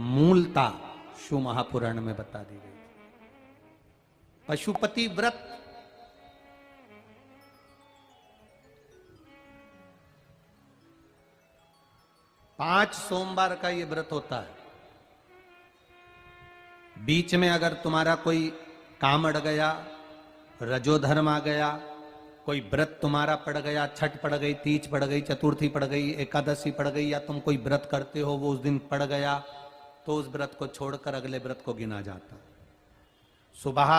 मूलता शिव महापुराण में बता दी गई। पशुपति व्रत पांच सोमवार का ये व्रत होता है। बीच में अगर तुम्हारा कोई काम अड़ गया, रजोधर्म आ गया, कोई व्रत तुम्हारा पड़ गया, छठ पड़ गई, तीज पड़ गई, चतुर्थी पड़ गई, एकादशी पड़ गई, या तुम कोई व्रत करते हो वो उस दिन पड़ गया, तो उस व्रत को छोड़कर अगले व्रत को गिना जाता। सुबह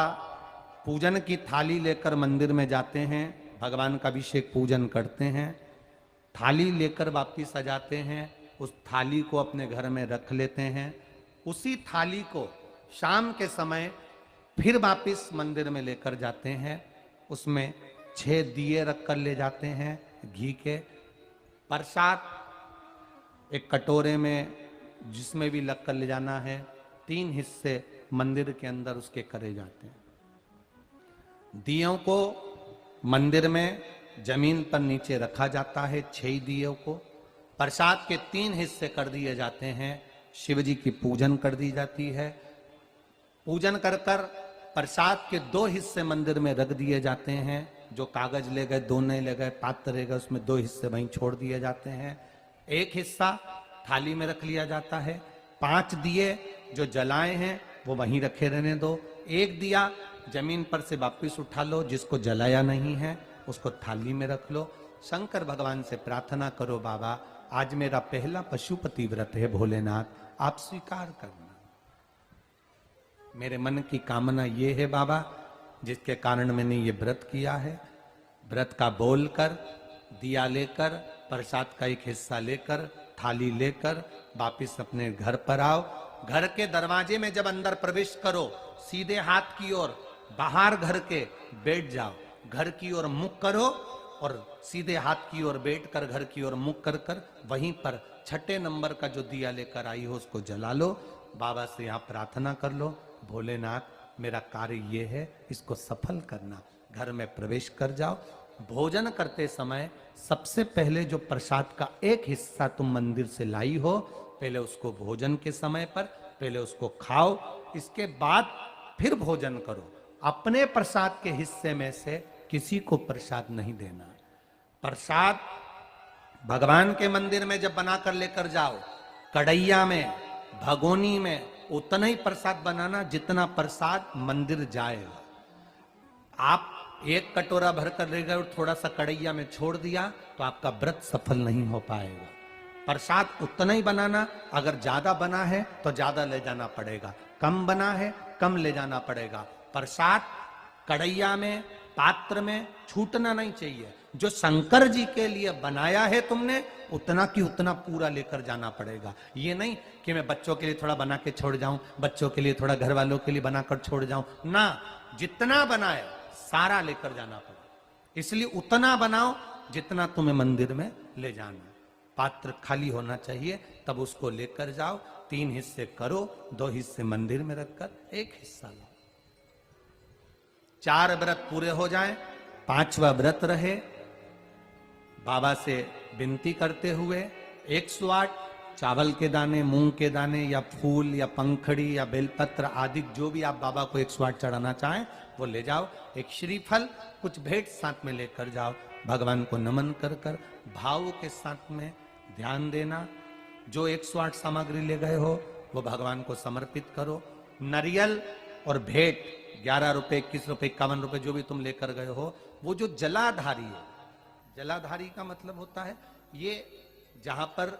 पूजन की थाली लेकर मंदिर में जाते हैं, भगवान का अभिषेक पूजन करते हैं, थाली लेकर वापिस आ जाते हैं, उस थाली को अपने घर में रख लेते हैं। उसी थाली को शाम के समय फिर वापिस मंदिर में लेकर जाते हैं, उसमें 6 दिए रख कर ले जाते हैं घी के। प्रसाद एक कटोरे में जिसमें भी लग कर ले जाना है, 3 हिस्से मंदिर के अंदर उसके करे जाते हैं। दियों को मंदिर में जमीन पर नीचे रखा जाता है, 6 दियों को। प्रसाद के 3 हिस्से कर दिए जाते हैं, शिव जी की पूजन कर दी जाती है। पूजन कर कर प्रसाद के 2 हिस्से मंदिर में रख दिए जाते हैं, जो कागज ले गए, दोने ले गए, पात्र ले गए, उसमें 2 हिस्से वहीं छोड़ दिए जाते हैं। 1 हिस्सा थाली में रख लिया जाता है। 5 दिए जो जलाए हैं वो वहीं रखे रहने दो। 1 दिया जमीन पर से वापिस उठा लो, जिसको जलाया नहीं है उसको थाली में रख लो। शंकर भगवान से प्रार्थना करो, बाबा आज मेरा पहला पशुपति व्रत है, भोलेनाथ आप स्वीकार करना। मेरे मन की कामना ये है बाबा, जिसके कारण मैंने ये व्रत किया है। व्रत का बोलकर, दिया लेकर, प्रसाद का 1 हिस्सा लेकर, थाली लेकर वापिस अपने घर पर आओ। घर के दरवाजे में जब अंदर प्रवेश करो, सीधे हाथ की ओर बाहर घर के बैठ जाओ, घर की ओर मुख करो और सीधे हाथ की ओर बैठकर घर की ओर मुख कर कर वहीं पर 6ठे नंबर का जो दिया लेकर आई हो उसको जला लो। बाबा से यहाँ प्रार्थना कर लो, भोलेनाथ मेरा कार्य ये है, इसको सफल करना। घर में प्रवेश कर जाओ। भोजन करते समय सबसे पहले जो प्रसाद का 1 हिस्सा तुम मंदिर से लाई हो, पहले उसको भोजन के समय पर पहले उसको खाओ, इसके बाद फिर भोजन करो। अपने प्रसाद के हिस्से में से किसी को प्रसाद नहीं देना। प्रसाद भगवान के मंदिर में जब बनाकर लेकर जाओ, कढ़ैया में, भगोनी में उतना ही प्रसाद बनाना जितना प्रसाद मंदिर जाएगा। आप 1 कटोरा भरकर ले गए और थोड़ा सा कढ़ैया में छोड़ दिया तो आपका व्रत सफल नहीं हो पाएगा। प्रसाद उतना ही बनाना, अगर ज्यादा बना है तो ज्यादा ले जाना पड़ेगा, कम बना है कम ले जाना पड़ेगा। प्रसाद कढ़ैया में, पात्र में छूटना नहीं चाहिए। जो शंकर जी के लिए बनाया है तुमने, उतना की उतना पूरा लेकर जाना पड़ेगा। ये नहीं कि मैं बच्चों के लिए थोड़ा बना के छोड़ जाऊं, बच्चों के लिए थोड़ा घर वालों के लिए बनाकर छोड़ जाऊं ना, जितना बनाए सारा लेकर जाना पड़ेगा। इसलिए उतना बनाओ जितना तुम्हें मंदिर में ले जाना। पात्र खाली होना चाहिए, तब उसको लेकर जाओ। 3 हिस्से करो, 2 हिस्से मंदिर में रखकर 1 हिस्सा लो। 4 व्रत पूरे हो जाएं, 5वां व्रत रहे। बाबा से विनती करते हुए 108 चावल के दाने, मूंग के दाने या फूल या पंखड़ी या बेलपत्र आदि जो भी आप बाबा को 108 चढ़ाना चाहें वो ले जाओ। 1 श्रीफल, कुछ भेंट साथ में लेकर जाओ। भगवान को नमन कर कर भाव के साथ में ध्यान देना। जो 108 सामग्री ले गए हो वो भगवान को समर्पित करो। नारियल और भेंट 11 रुपए, 21 रुपए, 51 रुपए जो भी तुम लेकर गए हो, वो जो जलाधारी है, जलाधारी का मतलब होता है ये जहां पर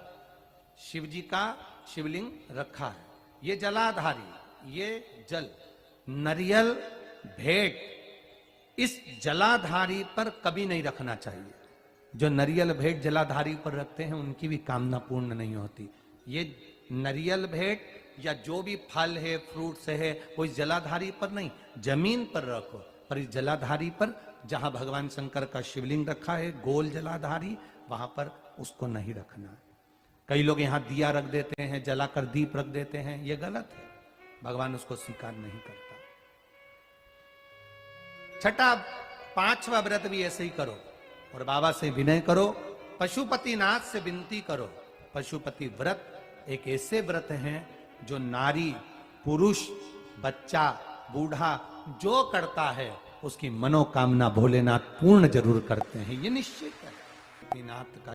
शिव जी का शिवलिंग रखा है, ये जलाधारी, ये जल, नारियल, भेंट इस जलाधारी पर कभी नहीं रखना चाहिए। जो नारियल भेंट जलाधारी पर रखते हैं उनकी भी कामना पूर्ण नहीं होती। ये नारियल भेंट या जो भी फल है, फ्रूट्स है, वो इस जलाधारी पर नहीं, जमीन पर रखो। पर इस जलाधारी पर जहां भगवान शंकर का शिवलिंग रखा है, गोल जलाधारी, वहां पर उसको नहीं रखना। कई लोग यहां दिया रख देते हैं, जलाकर दीप रख देते हैं, ये गलत है, भगवान उसको स्वीकार नहीं करता। 6ठा 5वां व्रत भी ऐसे ही करो और बाबा से विनय करो, पशुपति नाथ से विनती करो। पशुपति व्रत एक ऐसे व्रत हैं जो नारी, पुरुष, बच्चा, बूढ़ा जो करता है उसकी मनोकामना भोलेनाथ पूर्ण जरूर करते हैं, ये निश्चित है। नाथ का